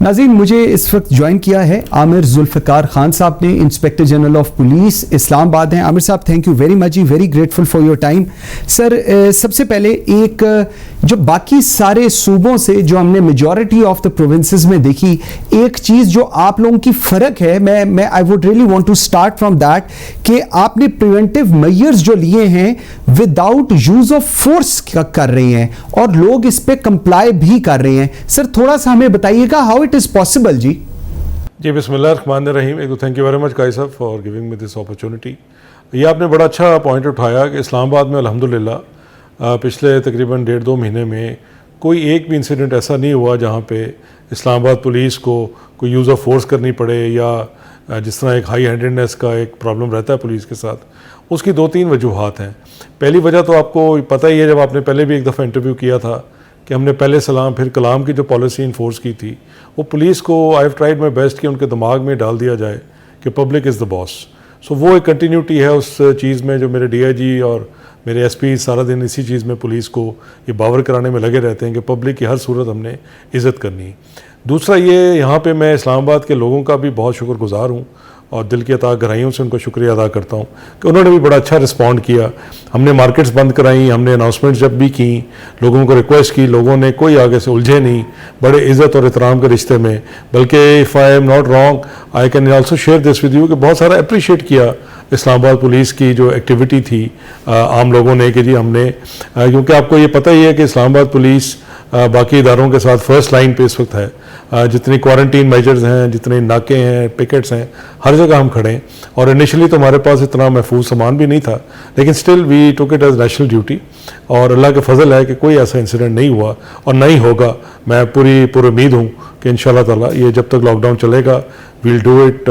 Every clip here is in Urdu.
ناظرین مجھے اس وقت جوائن کیا ہے عامر ذوالفقار خان صاحب نے, inspector general of police Islamabad ہیں. عامر صاحب thank you very much, very grateful for your time. Sir سب سے پہلے ایک جو باقی سارے صوبوں سے جو ہم نے میجورٹی آف دا پروونسز میں دیکھی, ایک چیز جو آپ لوگوں کی فرق ہے, میں I would really want to start from that کہ آپ نے پریونٹیو میئرز جو لیے ہیں وداؤٹ یوز آف فورس کر رہے ہیں اور لوگ اس پہ کمپلائی بھی کر رہے ہیں. سر تھوڑا سا ہمیں بتائیے گا ہاؤ اٹ از پاسبل. جی بسم اللہ الرحمن الرحیم. ایک تو تھینک یو ویری مچ قائد صاحب for giving me this opportunity. یہ آپ نے بڑا اچھا پوائنٹ اٹھایا کہ اسلام آباد میں الحمدللہ پچھلے تقریباً 1.5-2 مہینے میں کوئی ایک بھی انسیڈنٹ ایسا نہیں ہوا جہاں پہ اسلام آباد پولیس کو کوئی یوز آف فورس کرنی پڑے, یا جس طرح ایک ہائی ہینڈیڈنیس کا ایک پرابلم رہتا ہے پولیس کے ساتھ. اس کی 2-3 وجوہات ہیں. پہلی وجہ تو آپ کو پتہ ہی ہے, جب آپ نے پہلے بھی ایک دفعہ انٹرویو کیا تھا کہ ہم نے پہلے سلام پھر کلام کی جو پالیسی انفورس کی تھی, وہ پولیس کو I have tried my best کہ ان کے دماغ میں ڈال دیا جائے کہ پبلک از دا باس. سو وہ ایک کنٹینیوٹی ہے اس چیز میں, جو میرے ڈی آئی جی اور میرے ایس پی سارا دن اسی چیز میں پولیس کو یہ باور کرانے میں لگے رہتے ہیں کہ پبلک کی ہر صورت ہم نے عزت کرنی ہے. دوسرا یہ, یہاں پہ میں اسلام آباد کے لوگوں کا بھی بہت شکر گزار ہوں اور دل کی عطا گہرائیوں سے ان کو شکریہ ادا کرتا ہوں کہ انہوں نے بھی بڑا اچھا رسپونڈ کیا. ہم نے مارکیٹس بند کرائیں, ہم نے اناؤنسمنٹ جب بھی کی, لوگوں کو ریکویسٹ کی, لوگوں نے کوئی آگے سے الجھے نہیں, بڑے عزت اور احترام کے رشتے میں. بلکہ if I am not wrong I can also share this with you کہ بہت سارا اپریشیٹ کیا اسلام آباد پولیس کی جو ایکٹیویٹی تھی عام لوگوں نے کہ جی ہم نے, کیونکہ آپ کو یہ پتہ ہی ہے کہ اسلام آباد پولیس باقی اداروں کے ساتھ فرسٹ لائن پہ اس وقت ہے. جتنی کوارنٹین میجرز ہیں, جتنے ناکے ہیں, پکٹس ہیں, ہر جگہ ہم کھڑے ہیں. اور انیشلی تو ہمارے پاس اتنا محفوظ سامان بھی نہیں تھا, لیکن still we took it as national duty. اور اللہ کا فضل ہے کہ کوئی ایسا انسیڈنٹ نہیں ہوا اور نہیں ہوگا. میں پوری امید ہوں کہ انشاءاللہ تعالیٰ یہ جب تک لاک ڈاؤن چلے گا we'll do it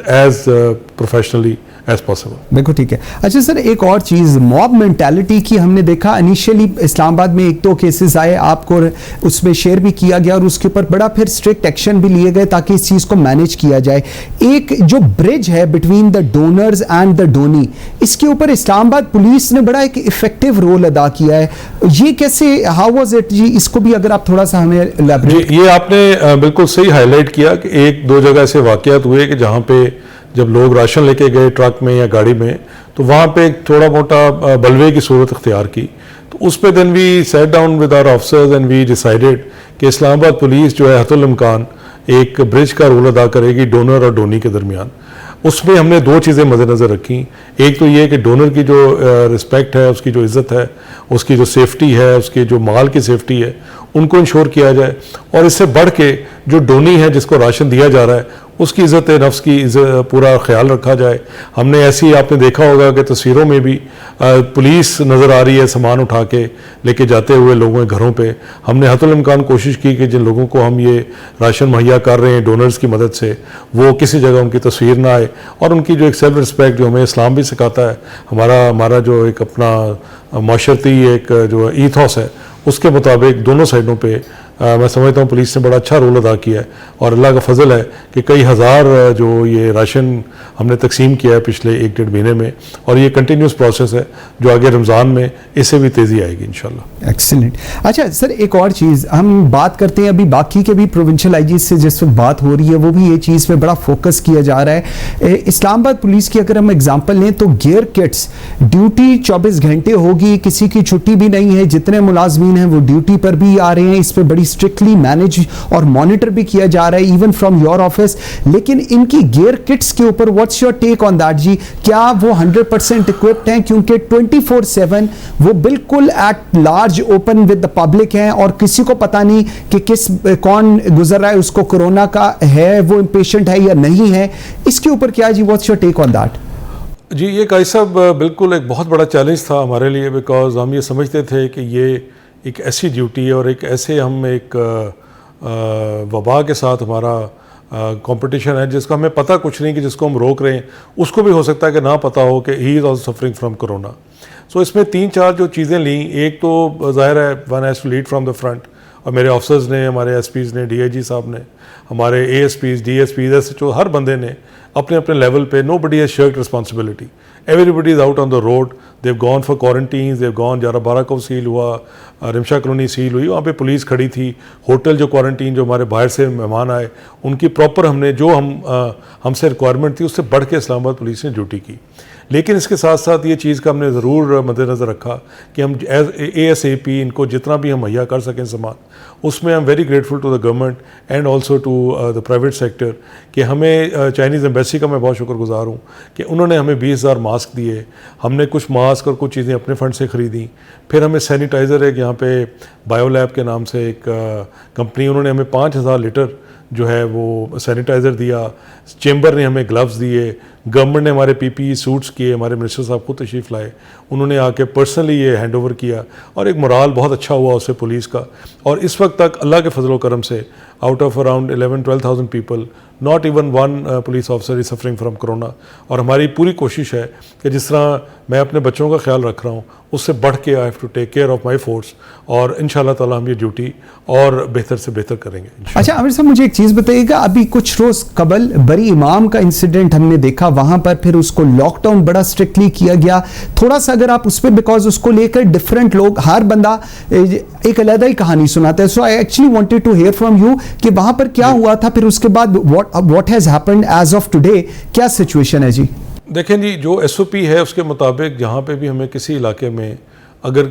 as professionally as possible. بالکل ٹھیک ہے. اچھا سر ایک اور چیز, موب مینٹیلٹی کی ہم نے دیکھا انیشیلی اسلام آباد میں 1-2 کیسز آئے, آپ کو اس میں شیئر بھی کیا گیا اور اس کے اوپر بڑا پھر اسٹرکٹ ایکشن بھی لیے گئے تاکہ اس چیز کو مینیج کیا جائے. ایک جو برج ہے between the donors and the donee, اس کے اوپر اسلام آباد پولیس نے بڑا ایک افیکٹو رول ادا کیا ہے. یہ کیسے, ہاؤ واز اٹ جی, اس کو بھی اگر آپ تھوڑا سا ہمیں ایلیبریٹ. یہ آپ نے بالکل صحیح ہائی لائٹ کیا کہ 1-2 جگہ ایسے واقعات ہوئے کہ جہاں پہ جب لوگ راشن لے کے گئے ٹرک میں یا گاڑی میں, تو وہاں پہ ایک تھوڑا موٹا بلوے کی صورت اختیار کی. تو اس پہ then we sat down with our officers and we decided کہ اسلام آباد پولیس جو ہے حتی الامکان ایک برج کا رول ادا کرے گی ڈونر اور ڈونی کے درمیان. اس میں ہم نے 2 چیزیں مد نظر رکھیں. ایک تو یہ کہ ڈونر کی جو رسپیکٹ ہے, اس کی جو عزت ہے, اس کی جو سیفٹی ہے, اس کے جو مال کی سیفٹی ہے, ان کو انشور کیا جائے. اور اس سے بڑھ کے جو ڈونی ہے جس کو راشن دیا جا رہا ہے, اس کی عزت نفس کی پورا خیال رکھا جائے. ہم نے ایسی, آپ نے دیکھا ہوگا کہ تصویروں میں بھی پولیس نظر آ رہی ہے سامان اٹھا کے لے کے جاتے ہوئے لوگوں کے گھروں پہ. ہم نے حتی الامکان کوشش کی کہ جن لوگوں کو ہم یہ راشن مہیا کر رہے ہیں ڈونرز کی مدد سے, وہ کسی جگہ ان کی تصویر نہ آئے, اور ان کی جو ایک سیلف رسپیکٹ جو ہمیں اسلام بھی سکھاتا ہے, ہمارا جو ایک اپنا معاشرتی ایک جو ایتھوس ہے, اس کے مطابق دونوں سائڈوں پہ میں سمجھتا ہوں پولیس نے بڑا اچھا رول ادا کیا ہے. اور اللہ کا فضل ہے کہ کئی ہزار جو یہ راشن ہم نے تقسیم کیا ہے پچھلے 1-1.5 مہینے میں, اور یہ کنٹینیوس پروسیس ہے جو آگے رمضان میں اس سے بھی تیزی آئے گی انشاءاللہ. ایکسیلنٹ. اچھا سر ایک اور چیز ہم بات کرتے ہیں, ابھی باقی کے بھی پروونشل آئی جیز سے جس وقت بات ہو رہی ہے وہ بھی یہ چیز پہ بڑا فوکس کیا جا رہا ہے. اسلام آباد پولیس کی اگر ہم ایگزامپل لیں تو گیئر کٹس ڈیوٹی 24 گھنٹے ہوگی, کسی کی چھٹی بھی نہیں ہے, جتنے ملازمین ہیں وہ ڈیوٹی پر بھی آ رہے ہیں. اس پہ بڑی اسٹرکٹلی مینج اور مانیٹر بھی کیا جا رہا ہے ایون فرام یور آفس. لیکن ان کی گیئر کٹس کے اوپر what's your take on that جی, کیا وہ 100% اکوپڈ ہیں؟ کیونکہ 24/7 وہ بالکل at large open with the public ہیں اور کسی کو پتہ نہیں کہ کون گزر رہا ہے, اس کو کورونا کا ہے, وہ پیشنٹ ہے یا نہیں ہے. اس کے اوپر کیا جی, what's your take on that? جی یہ قائد صاحب بالکل ایک بہت بڑا چیلنج تھا ہمارے لیے, بیکاز ہم یہ سمجھتے تھے کہ یہ ایک ایسی ڈیوٹی ہے اور ایک ایسے ہم ایک وبا کے ساتھ ہمارا کمپٹیشن ہے جس کا ہمیں پتہ کچھ نہیں کہ جس کو ہم روک رہے ہیں اس کو بھی ہو سکتا ہے کہ نہ پتہ ہو کہ he is also suffering from corona. So اس میں 3-4 جو چیزیں لیں, ایک تو ظاہر ہے one has to lead from the front, اور میرے آفیسرز نے, ہمارے ایس پیز نے, ڈی آئی جی صاحب نے ہمارے ASPs DSPs SHO ہر بندے نے اپنے اپنے لیول پہ nobody has shirked responsibility. Everybody is out on the road. They've gone for quarantines, they've gone 11/12 کو سیل ہوا, رمشا کالونی سیل ہوئی, وہاں پہ پولیس کھڑی تھی. ہوٹل جو کوارنٹین جو ہمارے باہر سے مہمان آئے ان کی پراپر ہم نے جو ہم سے ریکوائرمنٹ تھی اس سے بڑھ کے اسلام آباد پولیس نے ڈیوٹی کی. لیکن اس کے ساتھ ساتھ یہ چیز کا ہم نے ضرور مد نظر رکھا کہ ہم ASAP ان کو جتنا بھی ہم مہیا کر سکیں سامان, اس میں I am very grateful to the government and also to the private sector کہ ہمیں چائنیز ایمبیسی کا میں بہت شکر گزار ہوں کہ انہوں نے ہمیں 20,000 ماسک دیے. ہم نے کچھ ماسک اور کچھ چیزیں اپنے فنڈ سے خریدیں. پھر ہمیں سینیٹائزر ایک یہاں پہ بایو لیب کے نام سے ایک کمپنی, انہوں نے ہمیں 5,000 لیٹر جو ہے وہ سینیٹائزر دیا. چیمبر نے ہمیں گلوز دیے. گورنمنٹ نے ہمارے PPE سوٹس کیے. ہمارے منسٹر صاحب خود تشریف لائے, انہوں نے آ کے پرسنلی یہ ہینڈ اوور کیا اور ایک morale بہت اچھا ہوا اس سے پولیس کا. اور اس وقت تک اللہ کے فضل و کرم سے out of around 11-12,000 people not even one police officer is suffering from corona. اور ہماری پوری کوشش ہے کہ جس طرح میں اپنے بچوں کا خیال رکھ رہا ہوں اس سے بڑھ کے I have to take care of my force, اور انشاءاللہ تعالی ہم یہ ڈیوٹی اور بہتر سے بہتر کریں گے. اچھا عامر صاحب مجھے ایک چیز بتائیے گا, ابھی کچھ روز قبل بری امام کا انسیڈنٹ ہم نے دیکھا, وہاں پر پھر اس کو لاک ڈاؤن بڑا اسٹرکٹلی کیا گیا. تھوڑا سا اگر آپ اس پہ, بیکاز اس کو لے کر ڈفرینٹ لوگ, ہر بندہ ایک علیحدہ ہی کہانی سناتا ہے, so I actually wanted to hear from you کہ وہاں پر کیا ہوا تھا, پھر اس کے بعد what has happened as of today, کیا سچویشن ہے جی؟ دیکھیں جی, جو SOP ہے اس کے مطابق جہاں پہ بھی ہمیں کسی علاقے میں اگر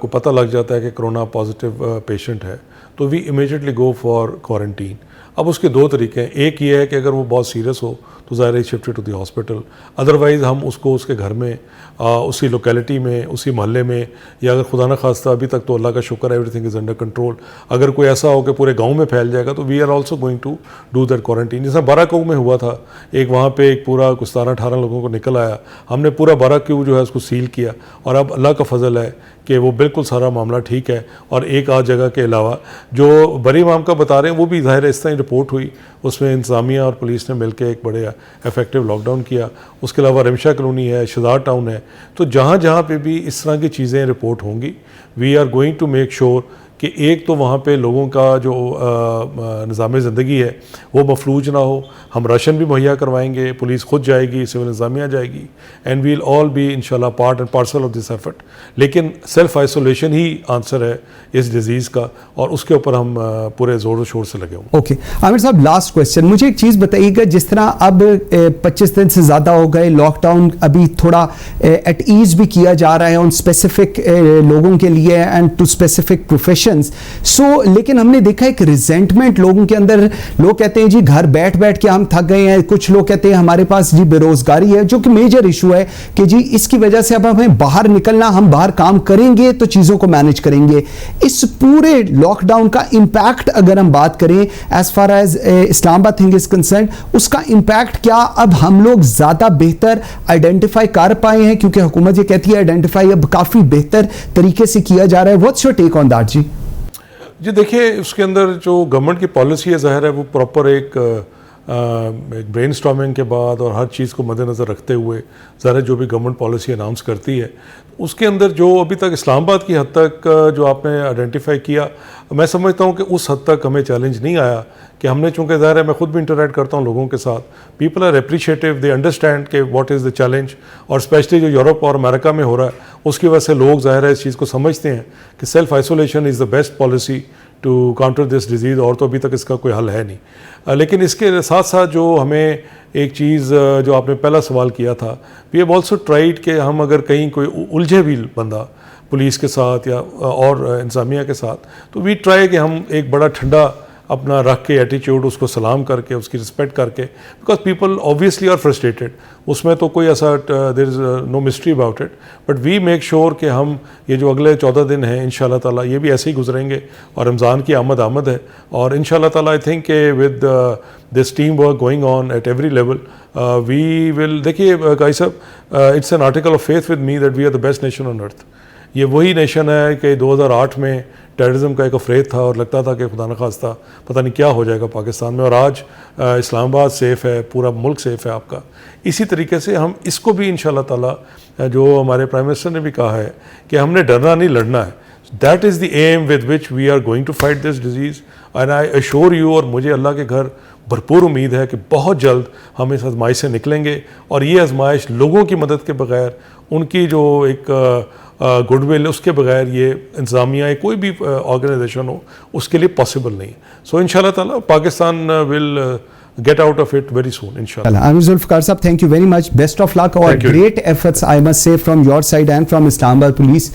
کو پتہ لگ جاتا ہے کہ کرونا پازیٹیو پیشنٹ ہے تو we immediately go for quarantine. اب اس کے 2 طریقے ہیں. ایک یہ ہے کہ اگر وہ بہت سیریس ہو تو ظاہر ہے shift to the hospital, otherwise ہم اس کو اس کے گھر میں, اسی لوکیلٹی میں, اسی محلے میں, یا اگر خدا نہ خواستہ ابھی تک تو اللہ کا شکر ہے every thing is under control, اگر کوئی ایسا ہو کہ پورے گاؤں میں پھیل جائے گا تو we are also going to do that quarantine. جیسا باراکو میں ہوا تھا, ایک وہاں پہ ایک پورا 17-18 لوگوں کو نکل آیا, ہم نے پورا باراکو جو ہے اس کو سیل کیا, اور اب اللہ کا فضل ہے کہ وہ بالکل سارا معاملہ ٹھیک ہے. اور ایک آدھ جگہ کے علاوہ جو بری امام کا بتا رہے ہیں وہ بھی ظاہر اس طرح رپورٹ ہوئی, اس میں انتظامیہ اور پولیس نے مل کے ایک بڑے افیکٹو لاک ڈاؤن کیا. اس کے علاوہ رمشا کالونی ہے, شہزاد ٹاؤن ہے, تو جہاں جہاں پہ بھی اس طرح کی چیزیں رپورٹ ہوں گی we are going to make sure کہ ایک تو وہاں پہ لوگوں کا جو نظام زندگی ہے وہ مفلوج نہ ہو. ہم راشن بھی مہیا کروائیں گے, پولیس خود جائے گی, سول انتظامیہ جائے گی, اینڈ ویل آل بی انشاءاللہ part and parcel of this effort. لیکن سیلف آئسولیشن ہی آنسر ہے اس ڈیزیز کا, اور اس کے اوپر ہم پورے زور و شور سے لگے ہوں. اوکے عامر صاحب, لاسٹ کویسچن, مجھے ایک چیز بتائیے گا, جس طرح اب 25 دن سے زیادہ ہو گئے, لاک ڈاؤن ابھی تھوڑا ایٹ ایز بھی کیا جا رہا ہے ان اسپیسیفک لوگوں کے لیے اینڈ ٹو اسپیسیفک پروفیشنز, سو لیکن ہم نے دیکھا ایک ریزنٹمنٹ لوگوں کے اندر, لوگ کہتے ہیں جی گھر بیٹھ بیٹھ کے ہم تھک گئے ہیں, کچھ لوگ کہتے ہیں ہمارے پاس جی بے روزگاری ہے, جو کہ میجر ایشو ہے کہ جی اس کی وجہ سے اب ہمیں باہر نکلنا, ہم باہر کام کریں گے تو چیزوں کو مینج کریں گے. اس پورے لاک ڈاؤن کا امپیکٹ اگر ہم بات کریں ایز فار ایز اسلام آباد تھنگ از کنسرنڈ, اس کا امپیکٹ کیا اب ہم لوگ زیادہ بہتر آئیڈینٹیفائی کر پائے ہیں, کیونکہ حکومت یہ کہتی ہے آئیڈینٹیفائی اب کافی بہتر طریقے سے کیا جا رہا ہے, what's your take on that جی؟ جی دیکھیے, اس کے اندر جو گورنمنٹ کی پالیسی ہے ظاہر ہے وہ پراپر ایک برین اسٹارمنگ کے بعد اور ہر چیز کو مد نظر رکھتے ہوئے ظاہر جو بھی گورنمنٹ پالیسی اناؤنس کرتی ہے, اس کے اندر جو ابھی تک اسلام آباد کی حد تک جو آپ نے آئیڈینٹیفائی کیا, میں سمجھتا ہوں کہ اس حد تک ہمیں چیلنج نہیں آیا کہ ہم نے, چونکہ ظاہر ہے میں خود بھی انٹریکٹ کرتا ہوں لوگوں کے ساتھ, پیپل آر اپریشیٹیو, دے انڈرسٹینڈ کہ واٹ از دا چیلنج, اور اسپیشلی جو یورپ اور امریکہ میں ہو رہا ہے اس کی وجہ سے لوگ ظاہر ہے اس چیز کو سمجھتے ہیں کہ self isolation is the best policy to counter this disease, اور تو ابھی تک اس کا کوئی حل ہے نہیں. لیکن اس کے ساتھ ساتھ جو ہمیں ایک چیز جو آپ نے پہلا سوال کیا تھا, وی ہیو آلسو ٹرائیڈ کہ ہم اگر کہیں کوئی الجھے بھی بندہ پولیس کے ساتھ یا اور انتظامیہ کے ساتھ, تو وی ٹرائی کہ ہم ایک بڑا ٹھنڈا اپنا رکھ کے ایٹیچیوڈ, اس کو سلام کر کے, اس کی رسپیکٹ کر کے, because people obviously are frustrated, اس میں تو کوئی ایسا there is no mystery about it, but we make sure کہ ہم یہ جو اگلے 14 دن ہیں انشاءاللہ تعالیٰ یہ بھی ایسے ہی گزریں گے, اور رمضان کی آمد ہے, اور انشاءاللہ تعالیٰ آئی تھنک کہ with this team work going on at every level we will, دیکھیے قاضی صاحب, it's an article of faith with me that we are the best nation on earth. یہ وہی نیشن ہے کہ 2008 میں ٹیررزم کا ایک افریت تھا اور لگتا تھا کہ خدا نہ خواستہ پتہ نہیں کیا ہو جائے گا پاکستان میں, اور آج اسلام آباد سیف ہے, پورا ملک سیف ہے آپ کا. اسی طریقے سے ہم اس کو بھی انشاءاللہ تعالیٰ, جو ہمارے پرائم منسٹر نے بھی کہا ہے کہ ہم نے ڈرنا نہیں لڑنا ہے, that is the aim with which we are going to fight this disease. And I assure you, اور مجھے اللہ کے گھر بھرپور امید ہے کہ بہت جلد ہم اس آزمائش سے نکلیں گے، اور یہ آزمائش لوگوں کی مدد کے بغیر، ان کی جو ایک گڈ ول اس کے بغیر یہ انتظامیہ یا کوئی بھی آرگنائزیشن ہو اس کے لیے پاسبل نہیں. سو ان شاء اللہ تعالیٰ پاکستان ول get out of it very soon, inshallah. Amir Zulfikar Sahab, thank you very much. Best of luck or Thank you. great efforts, I must say, from your side and from Islamabad Police